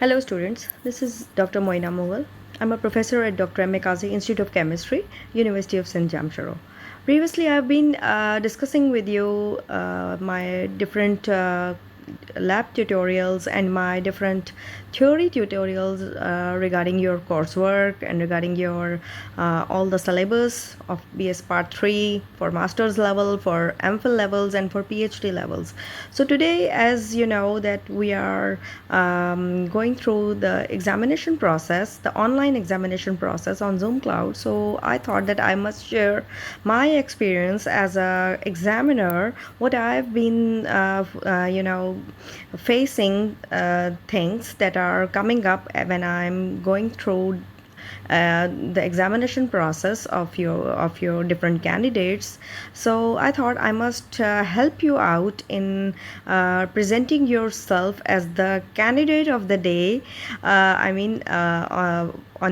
Hello students, this is Dr. Moina Mughal. I'm a professor at Dr. M. A. Kazi Institute of Chemistry, University of St. Jamshoro. Previously, I've been discussing with you my different lab tutorials and my different theory tutorials regarding your coursework and regarding your all the syllabus of BS Part 3 for master's level, for MPhil levels, and for PhD levels. So today, as you know, that we are going through the examination process, the online examination process on Zoom Cloud. So I thought that I must share my experience as a examiner, what I've been facing things that are coming up when I'm going through the examination process of your different candidates. So I thought I must help you out in presenting yourself as the candidate of the day. On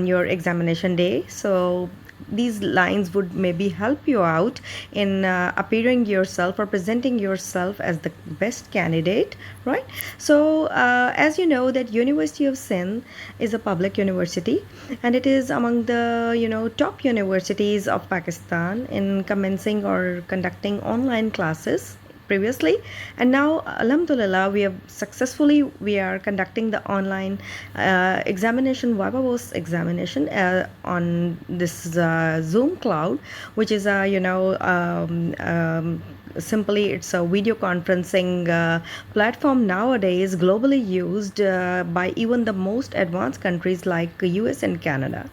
your examination day. So these lines would maybe help you out in appearing yourself or presenting yourself as the best candidate, right? So as you know that University of Sindh is a public university, and it is among the top universities of Pakistan in commencing or conducting online classes previously, and now alhamdulillah we are conducting the online examination, Viva voce examination on this Zoom Cloud, which is a simply it's a video conferencing platform nowadays globally used by even the most advanced countries like US and Canada.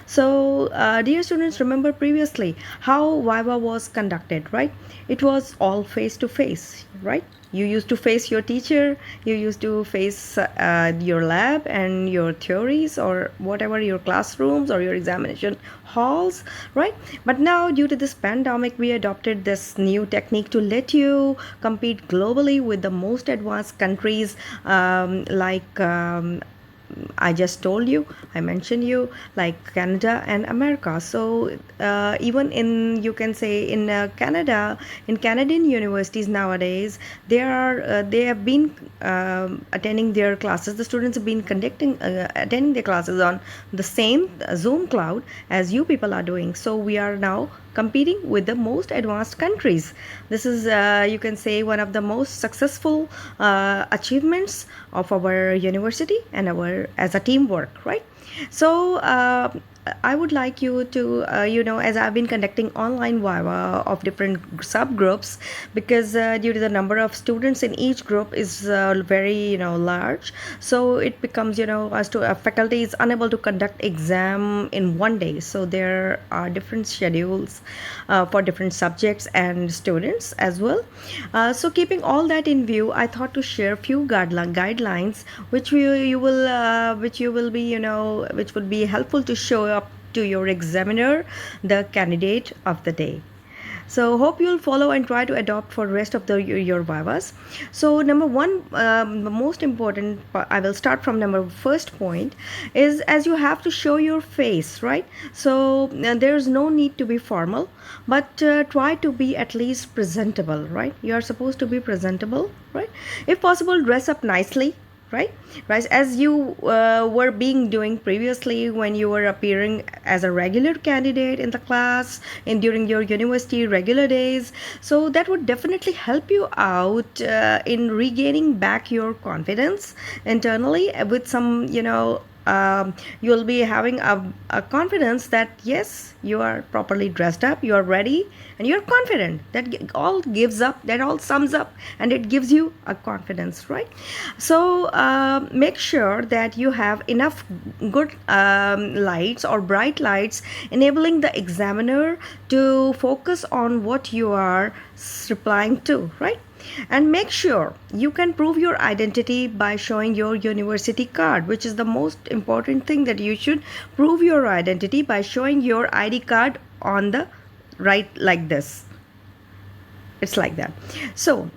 So, dear students, remember previously how Viva was conducted, right? It was all face to face, right? You used to face your teacher, you used to face your lab and your theories or whatever, your classrooms or your examination halls, right? But now, due to this pandemic, we adopted this new technique to let you compete globally with the most advanced countries I just told you, I mentioned you, like Canada and America. So even in, you can say, in Canada, in Canadian universities nowadays, they have been attending their classes. The students have been attending their classes on the same Zoom cloud as you people are doing. So we are now competing with the most advanced countries. This is, you can say, one of the most successful achievements of our university and our as a teamwork, right? So I would like you to, as I've been conducting online Viva of different subgroups, because due to the number of students in each group is very, large. So it becomes, as to faculty is unable to conduct exam in one day. So there are different schedules for different subjects and students as well. So keeping all that in view, I thought to share few guidelines which you will be, which would be helpful to show up to your examiner the candidate of the day. So hope you'll follow and try to adopt for rest of your Vivas. So number one, the most important, I will start from number first point, is as you have to show your face, right? So there's no need to be formal, but try to be at least presentable, right? You are supposed to be presentable, right? If possible, dress up nicely, right? As you were being doing previously when you were appearing as a regular candidate in the class and during your university regular days. So that would definitely help you out in regaining back your confidence internally with some, you'll be having a confidence that yes, you are properly dressed up, you are ready, and you're confident. That all gives up, that all sums up, and it gives you a confidence, right? So make sure that you have enough good lights or bright lights enabling the examiner to focus on what you are replying to, right? And make sure you can prove your identity by showing your university card, which is the most important thing, that you should prove your identity by showing your ID card on the right, like this. It's like that. So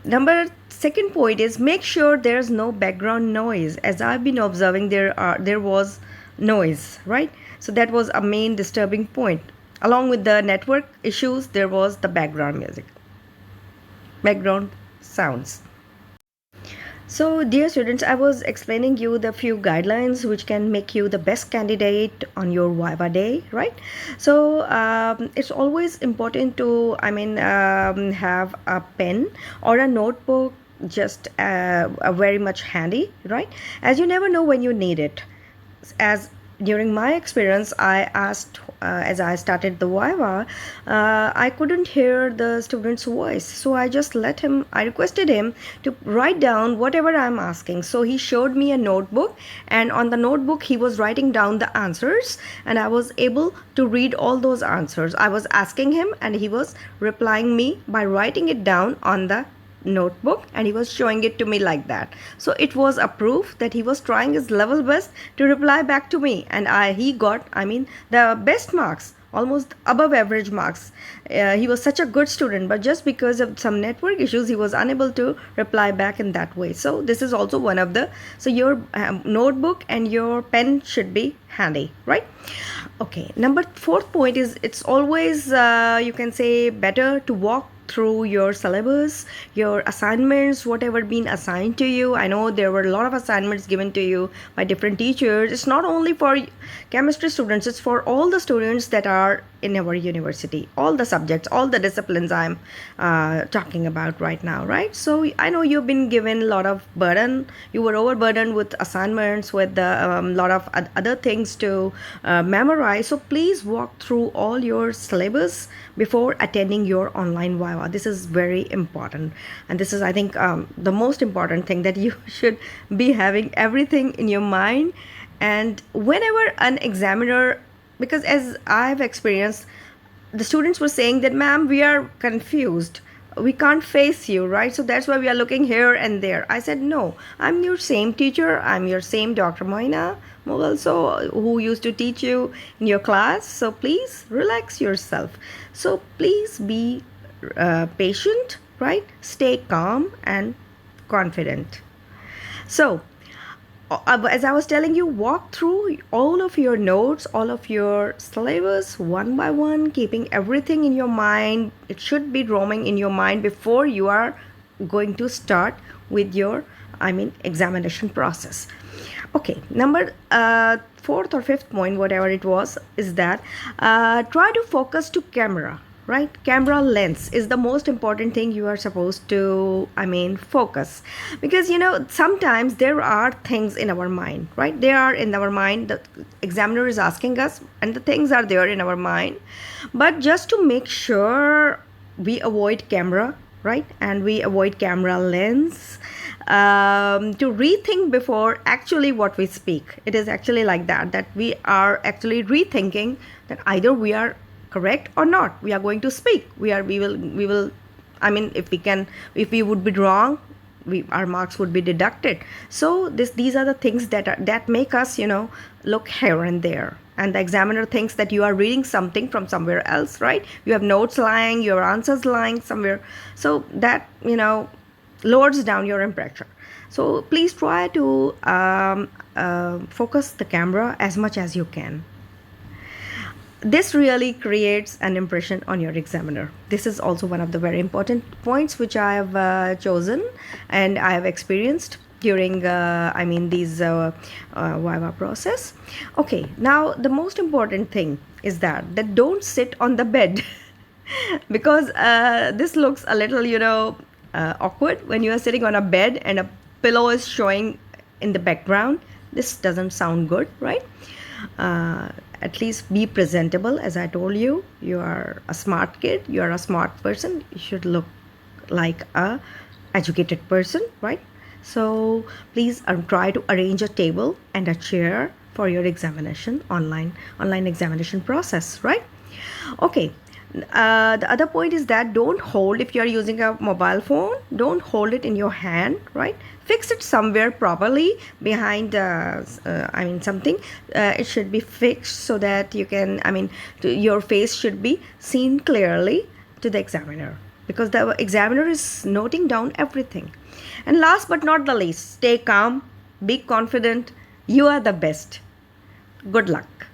second point is make sure there's no background noise. As I've been observing, there was noise, right? So that was a main disturbing point. Along with the network issues, there was the background music, background sounds. So, dear students, I was explaining you the few guidelines which can make you the best candidate on your Viva day, right? So, it's always important to, have a pen or a notebook just very much handy, right? As you never know when you need it. As during my experience, I asked as I started the Viva, I couldn't hear the student's voice, so I requested him to write down whatever I'm asking. So he showed me a notebook, and on the notebook he was writing down the answers, and I was able to read all those answers. I was asking him and he was replying me by writing it down on the notebook, and he was showing it to me like that. So it was a proof that he was trying his level best to reply back to me, and he got, the best marks, almost above average marks. He was such a good student, but just because of some network issues he was unable to reply back in that way. So this is also one of the, so your notebook and your pen should be handy, right? Okay, number fourth point is, it's always you can say better to walk through your syllabus, your assignments, whatever been assigned to you. I know there were a lot of assignments given to you by different teachers. It's not only for chemistry students, it's for all the students that are in our university, all the subjects, all the disciplines I'm talking about right now, right? So I know you've been given a lot of burden. You were overburdened with assignments, with a lot of other things to memorize. So please walk through all your syllabus before attending your online Viva. This is very important, and this is, I think, the most important thing, that you should be having everything in your mind. And whenever an examiner, because as I've experienced, the students were saying that, ma'am, we are confused, we can't face you, right? So that's why we are looking here and there. I said, no, I'm your same teacher, I'm your same Dr. Moina Mughal, so who used to teach you in your class. So please relax yourself. So please be patient, right? Stay calm and confident. So as I was telling you, walk through all of your notes, all of your syllabus one by one, keeping everything in your mind. It should be roaming in your mind before you are going to start with your, examination process. Okay, number fourth or fifth point, whatever it was, is that try to focus to camera. Right, camera lens is the most important thing you are supposed to focus, because sometimes there are things in our mind, right? They are in our mind, the examiner is asking us and the things are there in our mind. But just to make sure we avoid camera, right, and we avoid camera lens, to rethink before actually what we speak. It is actually like that we are actually rethinking that either we are correct or not. We are going to speak. We will, if we would be wrong, our marks would be deducted. So these are the things that make us look here and there, and the examiner thinks that you are reading something from somewhere else, right? You have notes lying, your answers lying somewhere, so that lowers down your impression. So please try to focus the camera as much as you can. This really creates an impression on your examiner. This is also one of the very important points which I have chosen and I have experienced during these Viva process. Okay, now the most important thing is that don't sit on the bed because this looks a little awkward when you are sitting on a bed and a pillow is showing in the background. This doesn't sound good, right? At least be presentable. As I told you, you are a smart kid, you are a smart person, you should look like a educated person, right? So please try to arrange a table and a chair for your examination, online examination process, right? Okay. The other point is that don't hold, if you are using a mobile phone, don't hold it in your hand, right? Fix it somewhere properly behind something. It should be fixed so that you can, your face should be seen clearly to the examiner, because the examiner is noting down everything. And last but not the least, stay calm, be confident. You are the best. Good luck.